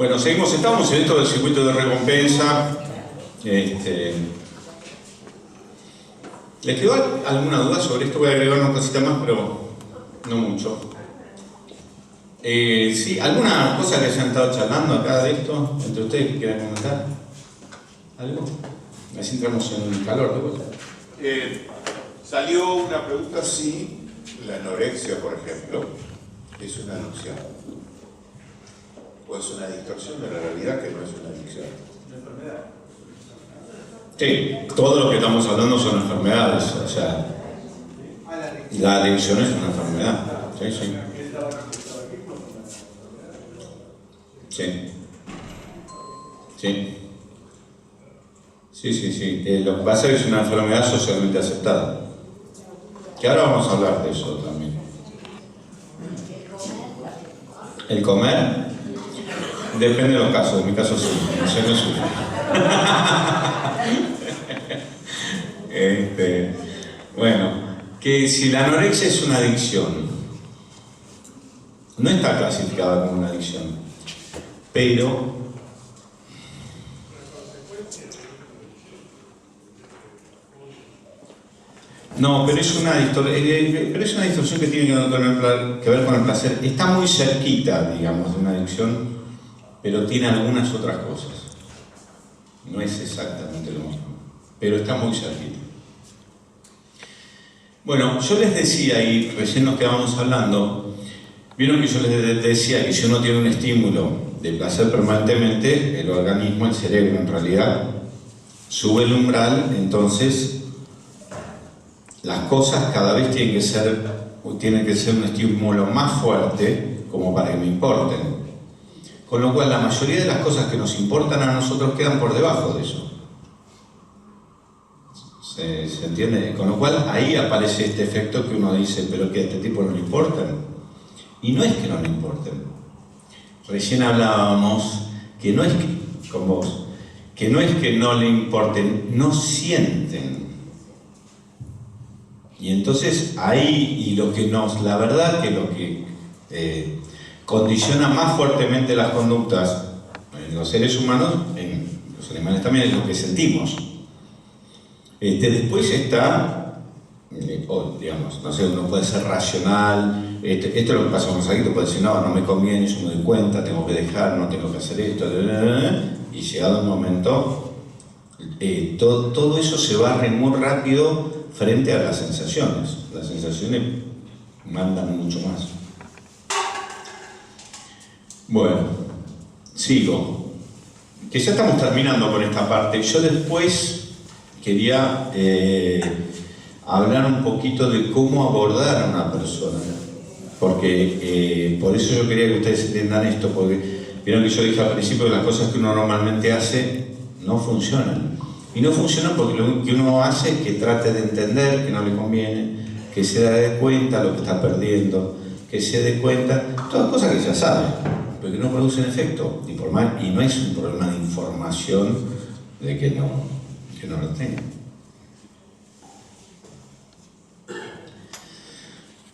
Bueno, seguimos, estamos en esto del circuito de recompensa. ¿Les quedó alguna duda sobre esto? Voy a agregar una cosita más, pero no mucho. Sí, ¿alguna cosa que hayan estado charlando acá de esto? ¿Entre ustedes que quieran comentar? ¿Algo? Así entramos en calor de vuelta. Salió una pregunta si la anorexia, por ejemplo, es una adicción. O es una distorsión de la realidad que no es una adicción. ¿Una enfermedad? Sí, todo lo que estamos hablando son enfermedades, o sea, la adicción es una enfermedad. Sí, sí. Sí. Sí. Sí. Lo que pasa es que es una enfermedad socialmente aceptada. Que ahora vamos a hablar de eso también. ¿El comer? Depende de los casos, en mi caso sí, no sé, no sufro. Bueno, que si la anorexia es una adicción, no está clasificada como una adicción, pero no, pero es una distorsión que tiene que ver con el placer. Está muy cerquita, digamos, de una adicción, pero tiene algunas otras cosas. No es exactamente lo mismo, pero está muy cerquita. Bueno, yo les decía, y recién nos quedábamos hablando, vieron que yo les decía que si uno tiene un estímulo de placer permanentemente, el organismo, el cerebro en realidad, sube el umbral, entonces las cosas cada vez tienen que ser un estímulo más fuerte como para que me importen. Con lo cual la mayoría de las cosas que nos importan a nosotros quedan por debajo de eso. ¿Se entiende? Con lo cual ahí aparece este efecto que uno dice, pero que a este tipo no le importan. Y no es que no le importen. Recién hablábamos que no es que, con vos, que no es que no le importen, no sienten. Y entonces ahí, y lo que la verdad que lo que condiciona más fuertemente las conductas en los seres humanos, en los animales también, es lo que sentimos. Después está, digamos, no sé, uno puede ser racional, esto es lo que pasa con los adictos, puede decir, no me conviene, yo me doy cuenta, tengo que dejar, no tengo que hacer esto, y llegado el momento, todo eso se barre muy rápido frente a las sensaciones. Las sensaciones mandan mucho más. Bueno, sigo. Que ya estamos terminando con esta parte. Yo después quería hablar un poquito de cómo abordar a una persona. Porque por eso yo quería que ustedes entiendan esto, porque vieron que yo dije al principio que las cosas que uno normalmente hace no funcionan. Y no funcionan porque lo que uno hace es que trate de entender que no le conviene, que se dé cuenta lo que está perdiendo, que se dé cuenta, todas cosas que ya sabe, pero que no producen efecto, y no es un problema de información de que no lo tenga.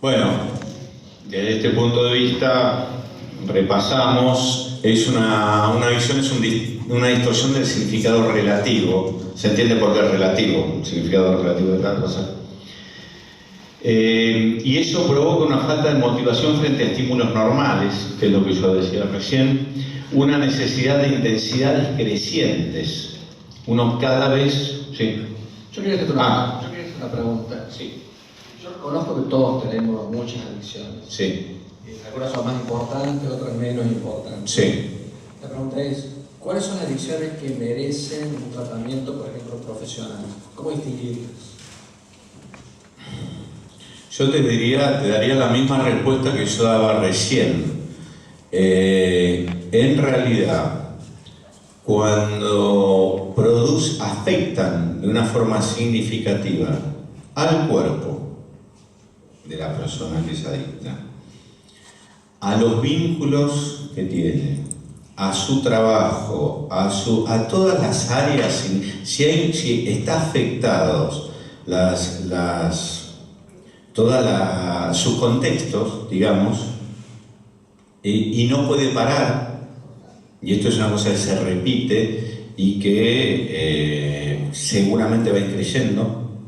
Bueno, desde este punto de vista repasamos, una adicción es una distorsión del significado relativo. ¿Se entiende por qué es relativo? Un significado relativo de cada cosa. Y eso provoca una falta de motivación frente a estímulos normales, que es lo que yo decía recién, una necesidad de intensidades crecientes. Uno cada vez... Sí. Yo quería hacer una pregunta. Sí. Yo reconozco que todos tenemos muchas adicciones. Sí. Algunas son más importantes, otras menos importantes. Sí. La pregunta es, ¿cuáles son las adicciones que merecen un tratamiento, por ejemplo, profesional? ¿Cómo distinguirlas? Yo te daría la misma respuesta que yo daba recién. En realidad, cuando afectan de una forma significativa al cuerpo de la persona que es adicta, a los vínculos que tiene, a su trabajo, a todas las áreas, si está afectados sus contextos, digamos, y no puede parar, Y esto es una cosa que se repite y que seguramente va a ir creyendo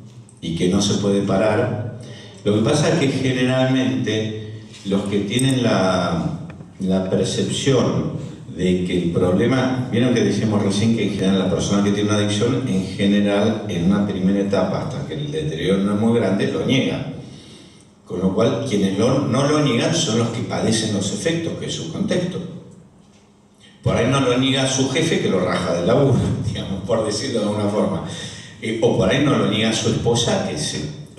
y que no se puede parar. Lo que pasa es que generalmente los que tienen la percepción de que el problema, vieron que decíamos recién que en general la persona que tiene una adicción, en general en una primera etapa, hasta que el deterioro no es muy grande, lo niega. Con lo cual, quienes no lo niegan son los que padecen los efectos, que es su contexto. Por ahí no lo niega su jefe, que lo raja del laburo, digamos, por decirlo de alguna forma. O por ahí no lo niega su esposa,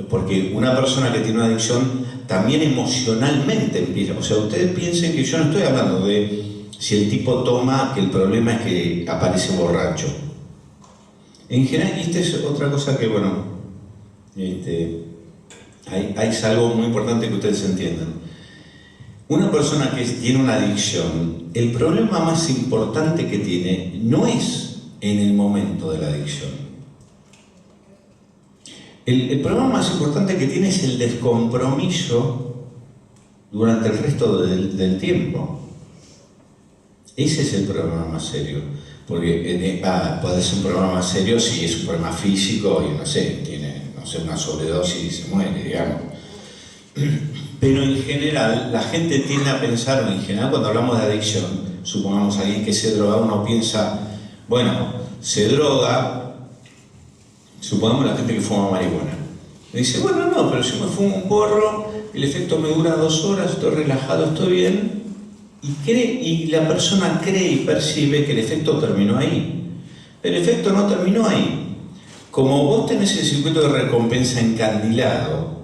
porque una persona que tiene una adicción también emocionalmente empieza. O sea, ustedes piensen que yo no estoy hablando de si el tipo toma, que el problema es que aparece borracho. En general, y esta es otra cosa que, bueno, hay algo muy importante que ustedes entiendan. Una persona que tiene una adicción, el problema más importante que tiene no es en el momento de la adicción. El problema más importante que tiene es el descompromiso durante el resto del tiempo. Ese es el problema más serio. Porque puede ser un problema más serio si es un problema físico y no sé, tiene una sobredosis y se muere, digamos. Pero en general, la gente tiende a pensar, en general cuando hablamos de adicción, supongamos a alguien que se droga, uno piensa, bueno, se droga, supongamos la gente que fuma marihuana. Le dice, bueno, no, pero si me fumo un porro, el efecto me dura 2 horas, estoy relajado, estoy bien, y la persona cree y percibe que el efecto terminó ahí. Pero el efecto no terminó ahí. Como vos tenés el circuito de recompensa encandilado,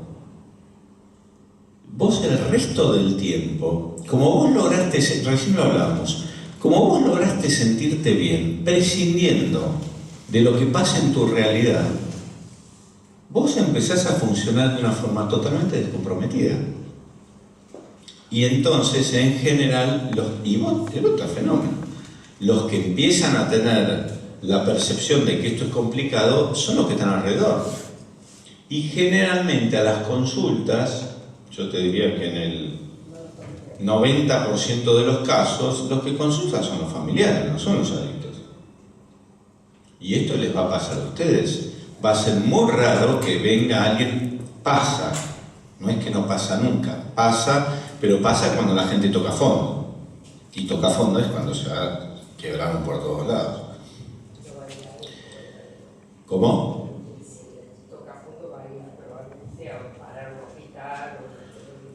vos el resto del tiempo, como vos lograste, recién lo hablábamos, como vos lograste sentirte bien, prescindiendo de lo que pasa en tu realidad, vos empezás a funcionar de una forma totalmente descomprometida. Y entonces, en general, el otro fenómeno, los que empiezan a tener la percepción de que esto es complicado son los que están alrededor. Y generalmente a las consultas, yo te diría que en el 90% de los casos, los que consultan son los familiares, no son los adictos. Y esto les va a pasar a ustedes. Va a ser muy raro que venga alguien, pasa, no es que no pasa nunca, pasa, pero pasa cuando la gente toca fondo. Y toca fondo es cuando se quebraron por todos lados. ¿Cómo?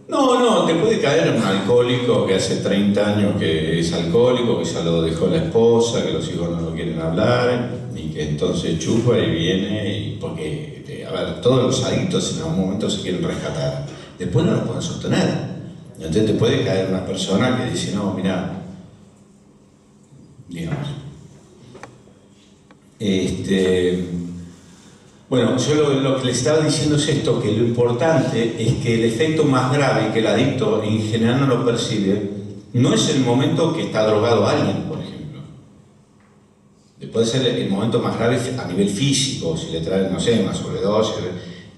No, te puede caer un alcohólico que hace 30 años que es alcohólico, que ya lo dejó la esposa, que los hijos no lo quieren hablar, y que entonces chupa y viene, porque, a ver, todos los adictos en algún momento se quieren rescatar. Después no lo pueden sostener. Entonces te puede caer una persona que dice, no, mirá, digamos. Bueno, yo lo que les estaba diciendo es esto, que lo importante es que el efecto más grave que el adicto en general no lo percibe, no es el momento que está drogado alguien, por ejemplo. Puede ser el momento más grave a nivel físico, si le trae, no sé, una sobredosis.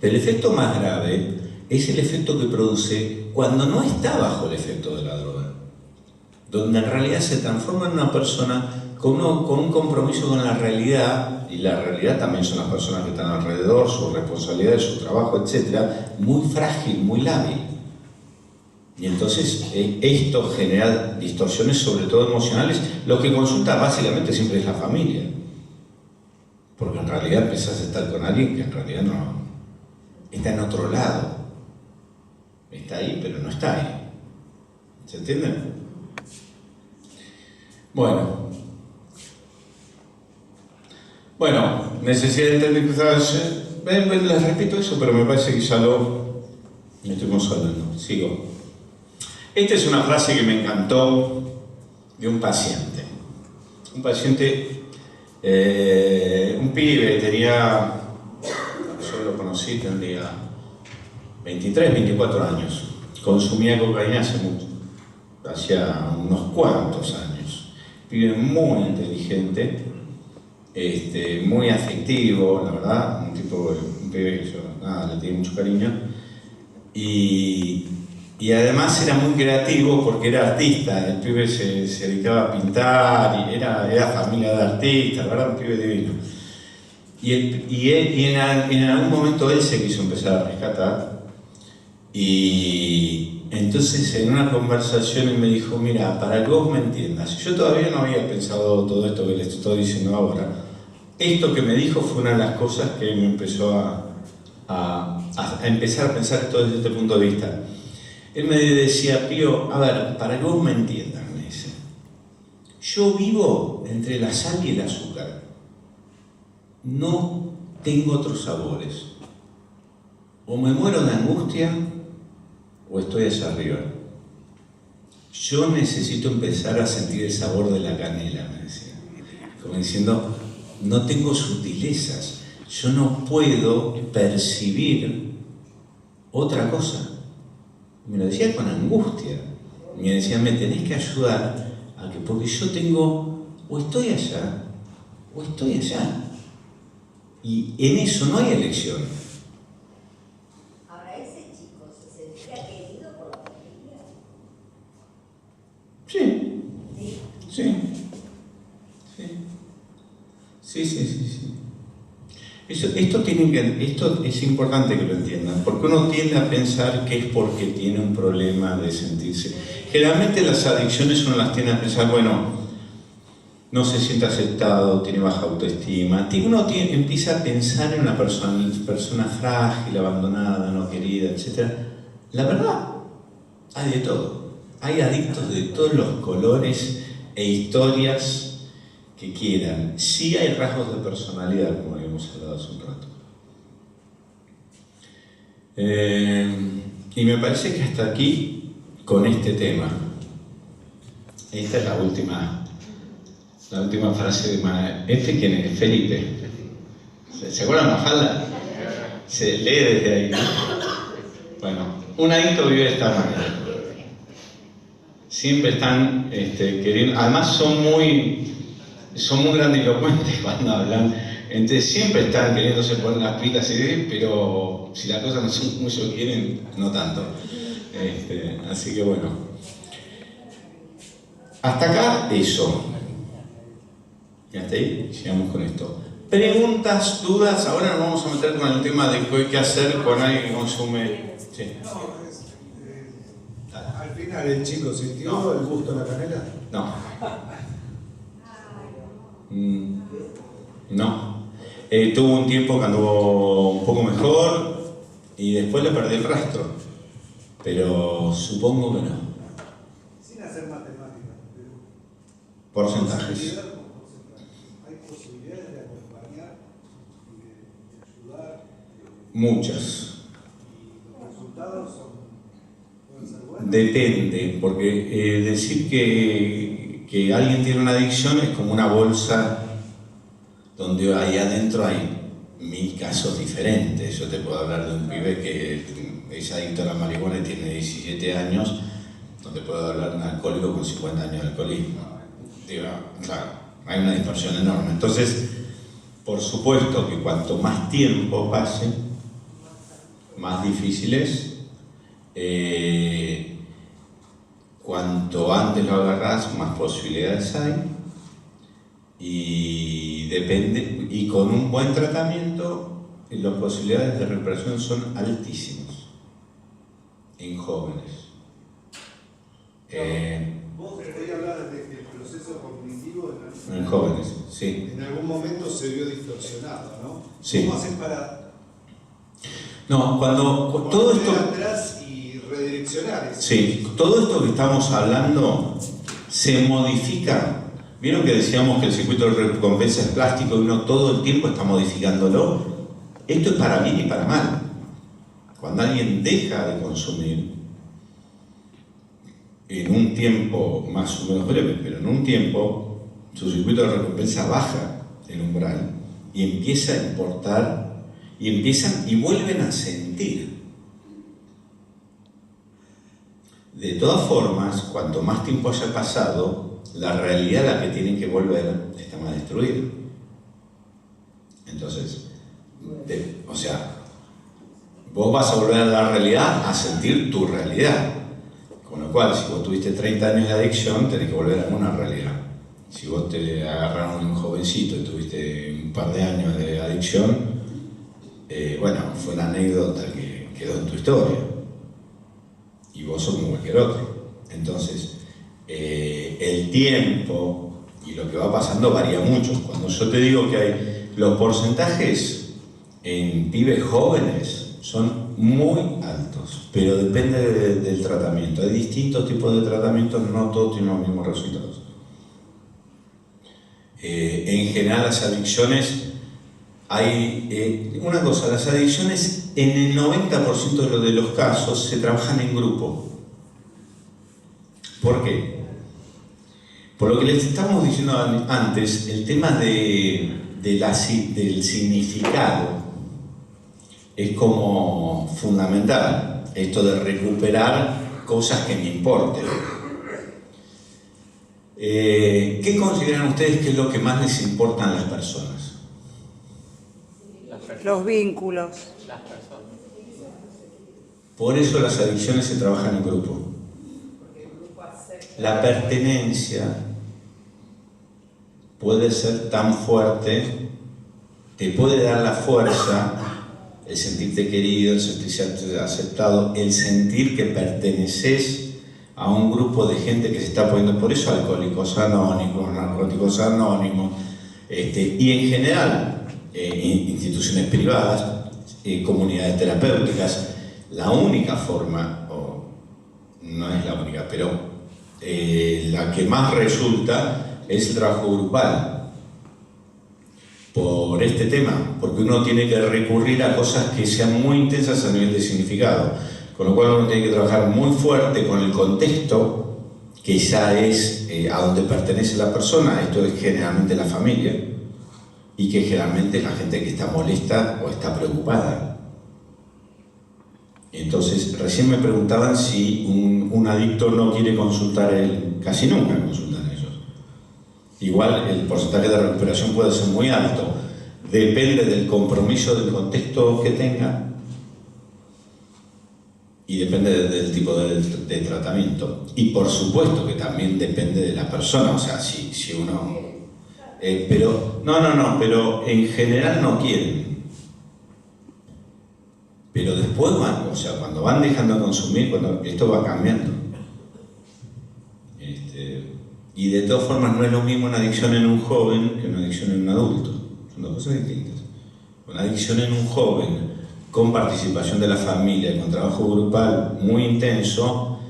Pero el efecto más grave es el efecto que produce cuando no está bajo el efecto de la droga. Donde en realidad se transforma en una persona con un compromiso con la realidad, y la realidad también son las personas que están alrededor, sus responsabilidades, su trabajo, etc., muy frágil, muy lábil. Y entonces esto genera distorsiones, sobre todo emocionales. Lo que consulta básicamente siempre es la familia. Porque en realidad empezás a estar con alguien que en realidad no está en otro lado. Está ahí, pero no está ahí. ¿Se entiende? Bueno, necesidad de entender que les repito eso, pero me parece que ya lo estuvimos hablando. Sigo. Esta es una frase que me encantó de un paciente. Un paciente, un pibe, yo lo conocí, tendría 23, 24 años. Consumía cocaína hacía unos cuantos años. Pibe muy inteligente. Muy afectivo, la verdad, un pibe que yo le tenía mucho cariño, y Y además era muy creativo porque era artista, el pibe se dedicaba a pintar y era familia de artistas, la verdad, un pibe divino. Y en algún momento él se quiso empezar a rescatar, y entonces en una conversación él me dijo: mira, para que vos me entiendas, yo todavía no había pensado todo esto que les estoy diciendo ahora. Esto que me dijo fue una de las cosas que me empezó a empezar a pensar todo desde este punto de vista. Él me decía: Pío, a ver, para que vos me entiendas, me dice, yo vivo entre la sal y el azúcar. No tengo otros sabores. O me muero de angustia o estoy allá arriba. Yo necesito empezar a sentir el sabor de la canela, me decía. Como diciendo, no tengo sutilezas. Yo no puedo percibir otra cosa. Me lo decía con angustia. Me decía: me tenés que ayudar a que, porque yo tengo, o estoy allá o estoy allá. Y en eso no hay elección. Ahora, ese chico se sentía querido por la familia. Sí. Sí. Sí. Esto es importante que lo entiendan, porque uno tiende a pensar que es porque tiene un problema de sentirse. Generalmente las adicciones uno las tiende a pensar, bueno, no se siente aceptado, tiene baja autoestima. Empieza a pensar en una persona frágil, abandonada, no querida, etc. La verdad, hay de todo. Hay adictos de todos los colores e historias que quieran. Sí hay rasgos de personalidad, como habíamos hablado hace un rato. Y me parece que hasta aquí con este tema. Esta es la última frase de Manuel. ¿Este quién es? Felipe. ¿Se acuerdan de Mafalda? Se lee desde ahí, ¿no? Bueno, un adicto vive de esta manera. Siempre están queriendo, además son muy grandilocuentes cuando hablan, entonces siempre están queriéndose poner las pilas, pero si las cosas no son como ellos quieren, no tanto. Así que bueno. Hasta acá eso. Y hasta ahí llegamos con esto. Preguntas, dudas. Ahora nos vamos a meter con el tema de qué hacer con alguien que consume. Sí. Al final el chico sintió el gusto de la canela. No. No. Tuvo un tiempo que anduvo un poco mejor y después le perdí el rastro. Pero supongo que no. Sin hacer matemáticas, pero Porcentajes. hay posibilidades de acompañar y de ayudar. Muchas. Y los resultados pueden ser buenos. Depende, porque decir que alguien tiene una adicción es como una bolsa donde ahí adentro hay 1000 casos diferentes. Yo te puedo hablar de un pibe que es adicto a la marihuana y tiene 17 años, no te puedo hablar de un alcohólico con 50 años de alcoholismo. Digo, claro, hay una dispersión enorme. Entonces, por supuesto que cuanto más tiempo pase, más difícil es. Cuanto antes lo agarrás, más posibilidades hay. Y depende, y con un buen tratamiento, las posibilidades de recuperación son altísimas en jóvenes. Vos hoy hablabas de que el proceso cognitivo En jóvenes, sí. en algún momento se vio distorsionado, ¿no? Sí. ¿Cómo hacen para No, cuando todo volver esto... atrás y redireccionar eso? Sí, todo esto que estamos hablando se modifica. ¿Vieron que decíamos que el circuito de recompensa es plástico y uno todo el tiempo está modificándolo? Esto es para bien y para mal. Cuando alguien deja de consumir, en un tiempo más o menos breve, pero en un tiempo, su circuito de recompensa baja el umbral y empieza a importar, y empiezan y vuelven a sentir. De todas formas, cuanto más tiempo haya pasado, la realidad a la que tienen que volver está más destruida. Entonces, vos vas a volver a la realidad, a sentir tu realidad. cual, si vos tuviste 30 años de adicción, tenés que volver a una realidad. Si vos te agarraron un jovencito y tuviste un par de años de adicción, bueno, fue una anécdota que quedó en tu historia. Y vos sos como cualquier otro. Entonces, el tiempo y lo que va pasando varía mucho. Cuando yo te digo que hay los porcentajes en pibes jóvenes son muy altos, pero depende del tratamiento. Hay distintos tipos de tratamientos, no todos tienen los mismos resultados. En general las adicciones, hay una cosa, las adicciones en el 90% de los casos se trabajan en grupo. ¿Por qué? Por lo que les estamos diciendo antes, el tema del significado es como fundamental, esto de recuperar cosas que me importen. ¿Qué consideran ustedes que es lo que más les importa a las personas? Los vínculos. Las personas. Por eso las adicciones se trabajan en grupo. La pertenencia puede ser tan fuerte, te puede dar la fuerza, el sentirte querido, el sentirse aceptado, el sentir que perteneces a un grupo de gente que se está poniendo, por eso Alcohólicos Anónimos, Narcóticos Anónimos, y en general instituciones privadas, comunidades terapéuticas. La única forma, o no es la única, pero la que más resulta es el trabajo grupal. Por este tema, porque uno tiene que recurrir a cosas que sean muy intensas a nivel de significado, con lo cual uno tiene que trabajar muy fuerte con el contexto, que ya es a donde pertenece la persona. Esto es generalmente la familia, y que generalmente es la gente que está molesta o está preocupada. Entonces, recién me preguntaban si un adicto no quiere consultar él, casi nunca consultan ellos. Igual el porcentaje de recuperación puede ser muy alto, depende del compromiso del contexto que tenga y depende del tipo de tratamiento. Y por supuesto que también depende de la persona, o sea, si uno... pero en general no quieren. Pero después van, o sea, cuando van dejando de consumir, cuando esto va cambiando. Y de todas formas no es lo mismo una adicción en un joven que una adicción en un adulto. Son dos cosas distintas. Una adicción en un joven con participación de la familia, con trabajo grupal muy intenso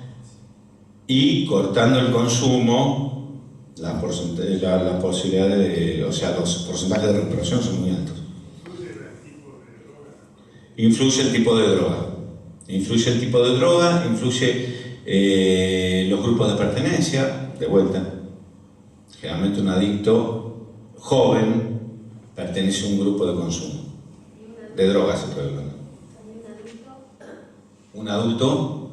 y cortando el consumo, las posibilidades o sea, los porcentajes de recuperación son muy altos. Influye el tipo de droga. Influye el tipo de droga, influye los grupos de pertenencia, de vuelta. Generalmente un adicto joven pertenece a un grupo de consumo. De drogas estoy hablando. Un adulto,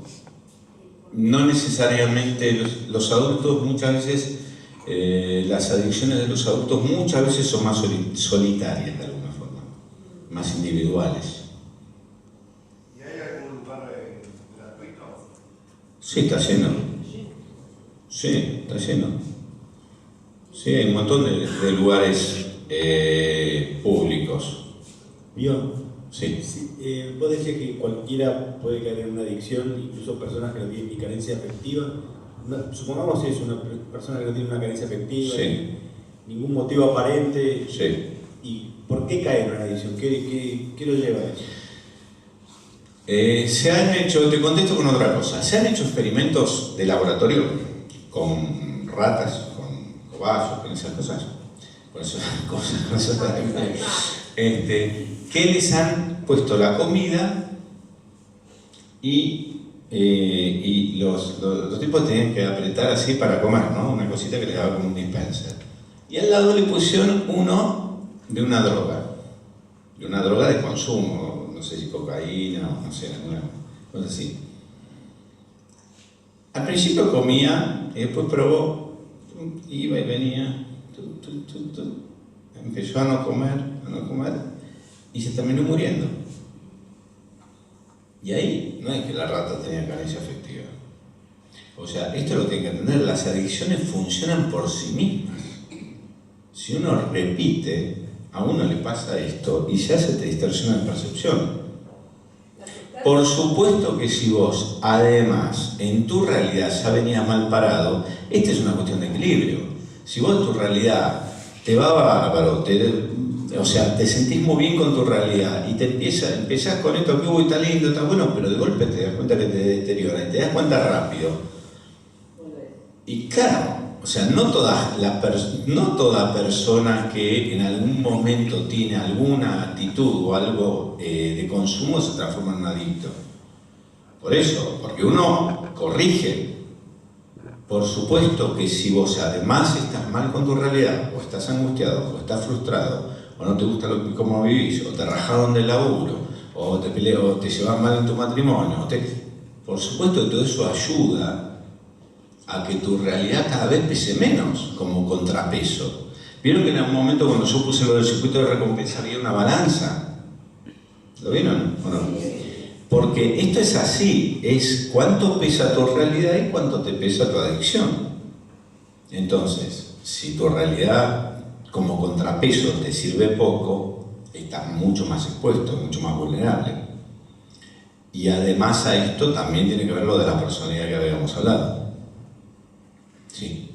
no necesariamente, los adultos muchas veces, las adicciones de los adultos muchas veces son más solitarias de alguna forma, más individuales. Sí, está lleno. Sí, está lleno. Sí, hay un montón de lugares públicos. ¿Vio? Sí. Vos decías que cualquiera puede caer en una adicción, incluso personas que no tienen ni carencia afectiva. Supongamos que es una persona que no tiene una carencia afectiva, Sí. ningún motivo aparente. Sí. ¿Y por qué cae en una adicción? ¿Qué lo lleva a eso? Se han hecho, te contesto con otra cosa, se han hecho experimentos de laboratorio con ratas, con cobayos, con esas cosas, que les han puesto la comida y los tipos tenían que apretar así para comer, ¿no? Una cosita que les daba como un dispenser. Y al lado le pusieron uno de una droga de consumo, no sé si cocaína o no sé, alguna cosa así. Al principio comía y después probó, iba y venía, empezó a no comer y se terminó muriendo. Y ahí no es que la rata tenía carencia afectiva. O sea, esto lo tienen que entender, las adicciones funcionan por sí mismas. Si uno repite, a uno le pasa esto y se hace distorsión de percepción. Por supuesto que si vos, además, en tu realidad ya venías mal parado, esta es una cuestión de equilibrio. Si vos en tu realidad te va bárbaro, o sea, te sentís muy bien con tu realidad y empezás con esto que uy, está lindo, está bueno, pero de golpe te das cuenta que te deteriora y te das cuenta rápido. Y claro, o sea, no toda persona que en algún momento tiene alguna actitud o algo de consumo se transforma en un adicto. Por eso, porque uno corrige. Por supuesto que si vos además estás mal con tu realidad, o estás angustiado, o estás frustrado, o no te gusta cómo vivís, o te rajaron del laburo, o te peleas, o te llevas mal en tu matrimonio, por supuesto que todo eso ayuda a que tu realidad cada vez pese menos como contrapeso. ¿Vieron que en algún momento cuando yo puse lo del circuito de recompensa había una balanza? ¿Lo vieron o no? Porque esto es así, es cuánto pesa tu realidad y cuánto te pesa tu adicción. Entonces, si tu realidad como contrapeso te sirve poco, estás mucho más expuesto, mucho más vulnerable. Y además a esto también tiene que ver lo de la personalidad que habíamos hablado. Sí.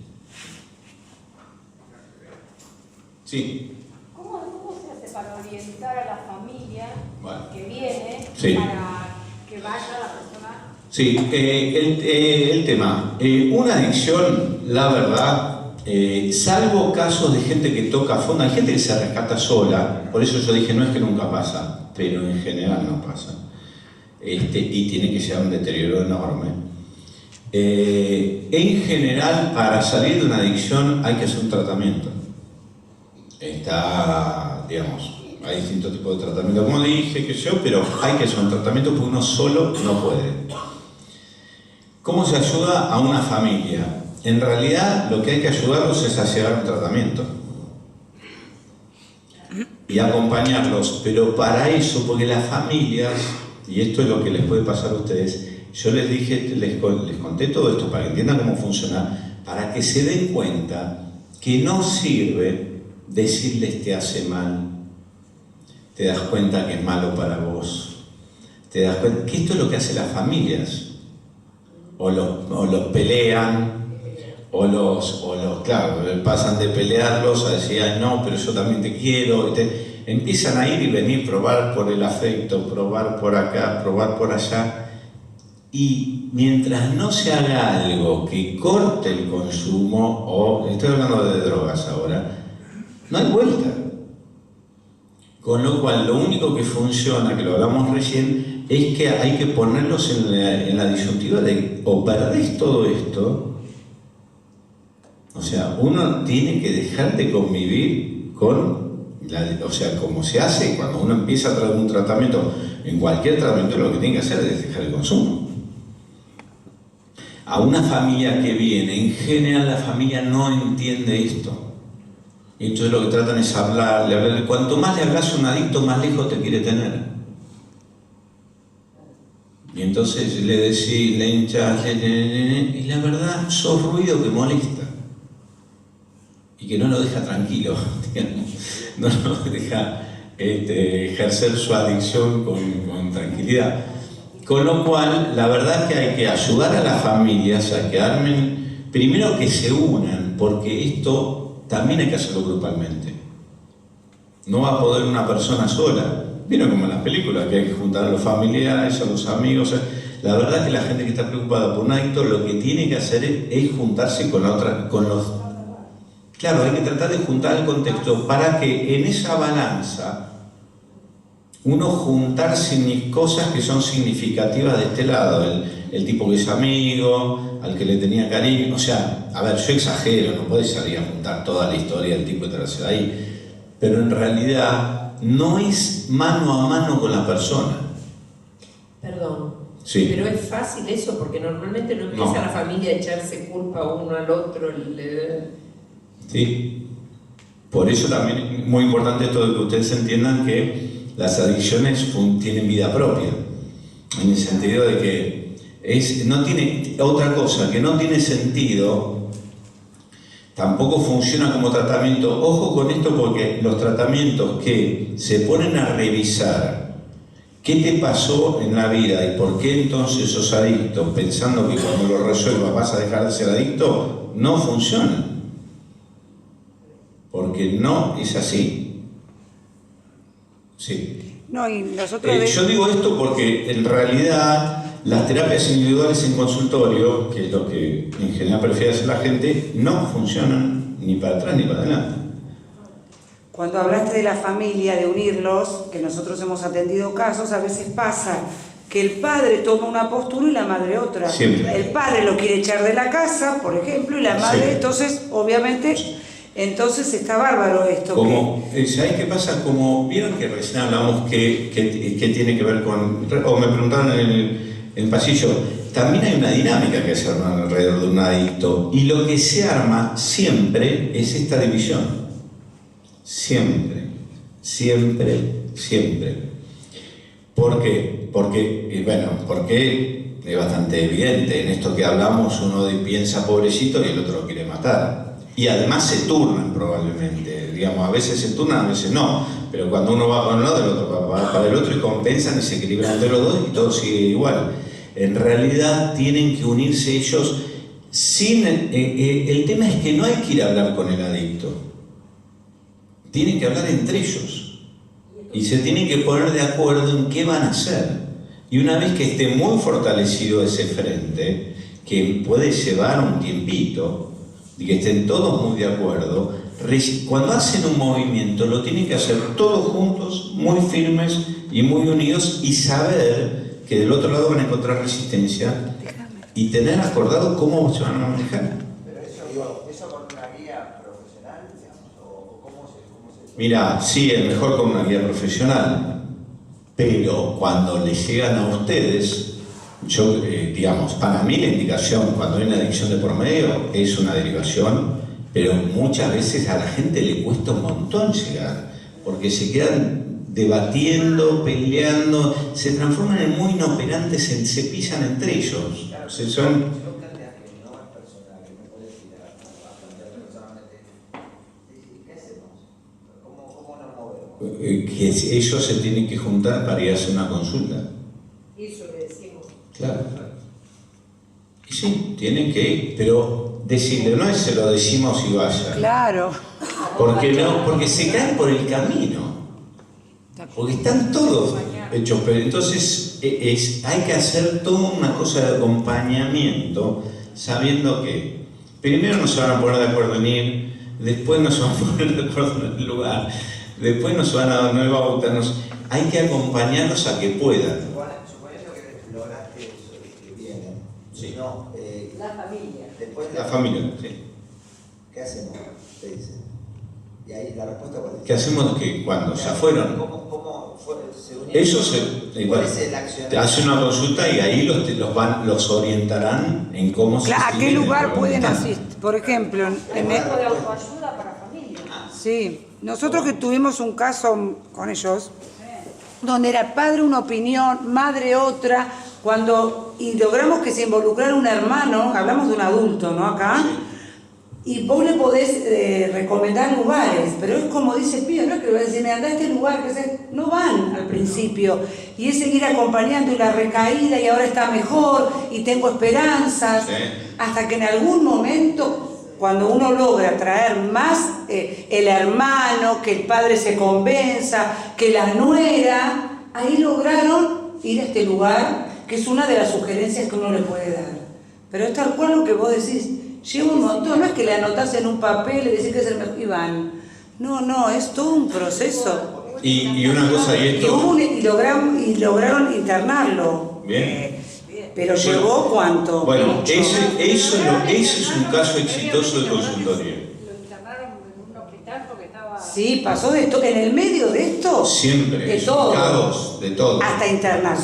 Sí. ¿Cómo se hace para orientar a la familia que viene para que vaya la persona? Sí, el tema. Una adicción, la verdad, salvo casos de gente que toca a fondo, hay gente que se rescata sola, por eso yo dije, no es que nunca pasa, pero en general no pasa. Y tiene que ser un deterioro enorme. En general, para salir de una adicción hay que hacer un tratamiento. Digamos, hay distintos tipos de tratamiento, como dije, pero hay que hacer un tratamiento porque uno solo no puede. ¿Cómo se ayuda a una familia? En realidad, lo que hay que ayudarlos es a llegar a un tratamiento y acompañarlos, pero para eso, porque las familias, y esto es lo que les puede pasar a ustedes, yo les dije, les conté todo esto para que entiendan cómo funciona, para que se den cuenta que no sirve decirles te hace mal, te das cuenta que es malo para vos, te das cuenta que esto es lo que hacen las familias, o los pelean, claro, pasan de pelearlos a decir, ay no, pero yo también te quiero, empiezan a ir y venir, probar por el afecto, probar por acá, probar por allá. Y mientras no se haga algo que corte el consumo, o estoy hablando de drogas ahora, no hay vuelta. Con lo cual, lo único que funciona, que lo hablamos recién, es que hay que ponerlos en la disyuntiva de o perdés todo esto, o sea, uno tiene que dejar de convivir con, o sea, como se hace cuando uno empieza a traer un tratamiento, en cualquier tratamiento lo que tiene que hacer es dejar el consumo. A una familia que viene, en general la familia no entiende esto. Y entonces lo que tratan es hablarle. Cuanto más le hablas a un adicto, más lejos te quiere tener. Y entonces le decís, le hinchas, y la verdad, sos ruido que molesta. Y que no lo deja tranquilo, digamos. No lo deja ejercer su adicción con tranquilidad. Con lo cual, la verdad es que hay que ayudar a las familias a que armen, primero que se unan, porque esto también hay que hacerlo grupalmente. No va a poder una persona sola. Vieron como en las películas, que hay que juntar a los familiares, a los amigos. La verdad es que la gente que está preocupada por un adicto, lo que tiene que hacer es juntarse con la otra, Claro, hay que tratar de juntar el contexto para que en esa balanza uno juntar cosas que son significativas de este lado, el tipo que es amigo, al que le tenía cariño, o sea, a ver, yo exagero, no podés salir a juntar toda la historia del tipo y traerse ahí, pero en realidad no es mano a mano con la persona. Perdón, sí. Pero es fácil eso, porque normalmente no empieza la familia a echarse culpa uno al otro. Sí, por eso también es muy importante esto de que ustedes entiendan que las adicciones tienen vida propia, en el sentido de que no tiene otra cosa, que no tiene sentido, tampoco funciona como tratamiento. Ojo con esto, porque los tratamientos que se ponen a revisar qué te pasó en la vida y por qué entonces sos adicto, pensando que cuando lo resuelvas vas a dejar de ser adicto, no funcionan. Porque no es así. Sí. No, y nosotros Yo digo esto porque en realidad las terapias individuales en consultorio, que es lo que en general prefiere hacer la gente, no funcionan ni para atrás ni para adelante. Cuando hablaste de la familia, de unirlos, que nosotros hemos atendido casos, a veces pasa que el padre toma una postura y la madre otra. Siempre. El padre lo quiere echar de la casa, por ejemplo, y la madre, Sí. entonces, obviamente, entonces está bárbaro esto. ¿Sabés qué pasa? Como vieron que recién hablamos que tiene que ver con, o me preguntaron en el pasillo, también hay una dinámica que se arma alrededor de un adicto, y lo que se arma siempre es esta división. Siempre, siempre, siempre. ¿Por qué? Porque es bastante evidente. En esto que hablamos, uno piensa pobrecito y el otro lo quiere matar. Y además se turnan probablemente. Digamos, a veces se turnan, a veces no. Pero cuando uno va para un lado, el otro va para el otro y compensan y se equilibran entre los dos y todo sigue igual. En realidad tienen que unirse ellos sin... el tema es que no hay que ir a hablar con el adicto. Tienen que hablar entre ellos y se tienen que poner de acuerdo en qué van a hacer. Y una vez que esté muy fortalecido ese frente, que puede llevar un tiempito, y que estén todos muy de acuerdo, cuando hacen un movimiento lo tienen que hacer todos juntos, muy firmes y muy unidos, y saber que del otro lado van a encontrar resistencia y tener acordado cómo se van a manejar. ¿Eso con una guía profesional, digamos, o cómo se...? Mira, sí, es mejor con una guía profesional, pero cuando les llegan a ustedes, yo, digamos, para mí la indicación cuando hay una adicción de por medio es una derivación, pero muchas veces a la gente le cuesta un montón llegar, porque se quedan debatiendo, peleando, se transforman en muy inoperantes, se pisan entre ellos. Claro, son... Si vos planteas que no es personal, que no podés ir a plantearlo personalmente, ¿qué hacemos? ¿Cómo nos movemos? Que ellos se tienen que juntar para ir a hacer una consulta. Eso le decimos. Claro. Y sí, tienen que ir, pero decirle, no es se lo decimos y vaya. Claro. Porque no, porque se caen por el camino. Porque están todos hechos, pero entonces hay que hacer toda una cosa de acompañamiento, sabiendo que primero no se van a poner de acuerdo en ir, después no se van a poner de acuerdo en el lugar, después no se van a dar nueva pautas, hay que acompañarlos a que puedan. Suponiendo que lograste eso y que vienen, Sí. no, La familia. después de La familia, sí. ¿qué hacemos? Te dicen. Y ahí la respuesta cuál es. ¿Qué hacemos que cuando ya fueron? ¿Cómo se unieron? Ellos ¿Cuál es el accionar? te hacen una consulta y ahí los orientarán en cómo se ¿A qué lugar pueden asistir? asistir? Por ejemplo, Un grupo de autoayuda para familias. sí, nosotros que tuvimos un caso con ellos, donde era padre una opinión, madre otra, y logramos que se involucrara un hermano, hablamos de un adulto, ¿no? Acá, y vos le podés recomendar lugares, pero es como dice el pibe, no es que le voy a decir, me andá a este lugar, no van al principio, y es seguir acompañando y la recaída, y ahora está mejor, y tengo esperanzas, hasta que en algún momento, cuando uno logra traer más el hermano, que el padre se convenza, que la nuera, ahí lograron ir a este lugar, que es una de las sugerencias que uno le puede dar. Pero es tal cual lo que vos decís, lleva un montón, no es que le anotás en un papel y decís que es el mejor, y van. No, es todo un proceso. Y una cosa, y esto... Y lograron internarlo. Bien. Pero llevó cuánto. Bueno, Mucho. ese es un caso exitoso de consultorio. Lo internaron en un hospital porque estaba... Sí, pasó de todo. En el medio de esto, Siempre, de es un todo. caos, de todo. Hasta internación.